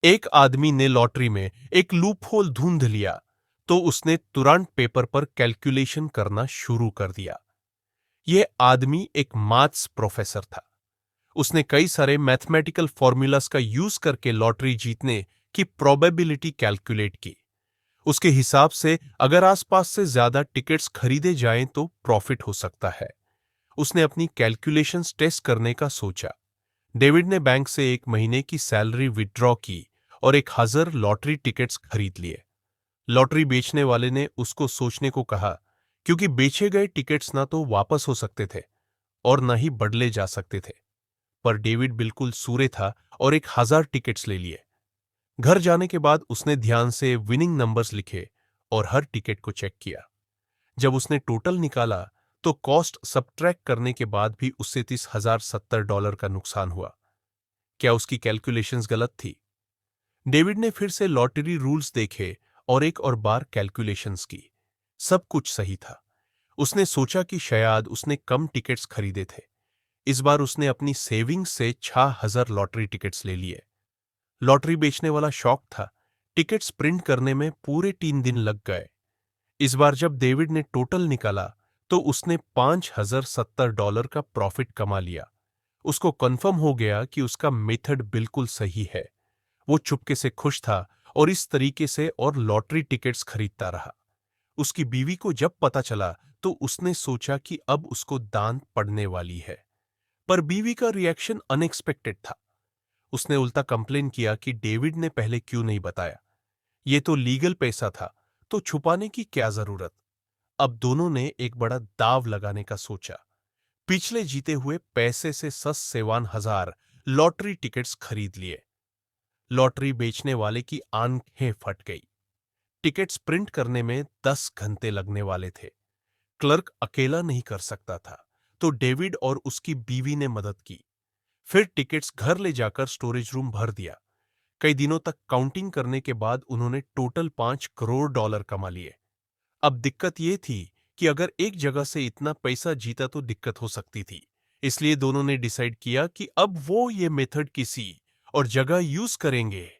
एक आदमी ने लॉटरी में एक लूपहोल ढूंढ लिया तो उसने तुरंत पेपर पर कैलकुलेशन करना शुरू कर दिया। यह आदमी एक मैथ्स प्रोफेसर था। उसने कई सारे मैथमेटिकल फॉर्मूलाज का यूज करके लॉटरी जीतने की प्रोबेबिलिटी कैलकुलेट की। उसके हिसाब से अगर आसपास से ज्यादा टिकट्स खरीदे जाएं तो प्रॉफिट हो सकता है। उसने अपनी कैलकुलेशंस टेस्ट करने का सोचा। डेविड ने बैंक से एक महीने की सैलरी विड्रॉ की और 1,000 लॉटरी टिकट्स खरीद लिए। लॉटरी बेचने वाले ने उसको सोचने को कहा, क्योंकि बेचे गए टिकट्स ना तो वापस हो सकते थे और ना ही बदले जा सकते थे। पर डेविड बिल्कुल सूरे था और 1,000 टिकट्स ले लिए। घर जाने के बाद उसने ध्यान से विनिंग नंबर्स लिखे और हर टिकट को चेक किया। जब उसने टोटल निकाला तो कॉस्ट सबट्रैक्ट करने के बाद भी उससे $30,070 का नुकसान हुआ। क्या उसकी कैलकुलेशंस गलत थी? डेविड ने फिर से लॉटरी रूल्स देखे और एक और बार कैलकुलेशंस की। सब कुछ सही था। उसने सोचा कि शायद उसने कम टिकट्स खरीदे थे। इस बार उसने अपनी सेविंग्स से 6,000 लॉटरी टिकट्स ले लिए। लॉटरी बेचने वाला शॉक था। टिकट्स प्रिंट करने में पूरे 3 दिन लग गए। इस बार जब डेविड ने टोटल निकाला तो उसने $5,070 का प्रॉफिट कमा लिया। उसको कंफर्म हो गया कि उसका मेथड बिल्कुल सही है। वो चुपके से खुश था और इस तरीके से और लॉटरी टिकट्स खरीदता रहा। उसकी बीवी को जब पता चला तो उसने सोचा कि अब उसको दांत पड़ने वाली है। पर बीवी का रिएक्शन अनएक्सपेक्टेड था। उसने उल्टा कंप्लेन किया कि डेविड ने पहले क्यों नहीं बताया। ये तो लीगल पैसा था, तो छुपाने की क्या जरूरत। अब दोनों ने एक बड़ा दाव लगाने का सोचा। पिछले जीते हुए पैसे से 57,000 लॉटरी टिकट्स खरीद लिए। लॉटरी बेचने वाले की आंखें फट गई। टिकट्स प्रिंट करने में 10 घंटे लगने वाले थे। क्लर्क अकेला नहीं कर सकता था, तो डेविड और उसकी बीवी ने मदद की। फिर टिकट्स घर ले जाकर स्टोरेज रूम भर दिया। कई दिनों तक काउंटिंग करने के बाद उन्होंने टोटल $5 करोड़ कमा लिए। अब दिक्कत यह थी कि अगर एक जगह से इतना पैसा जीता तो दिक्कत हो सकती थी। इसलिए दोनों ने डिसाइड किया कि अब वो ये मेथड किसी और जगह यूज करेंगे।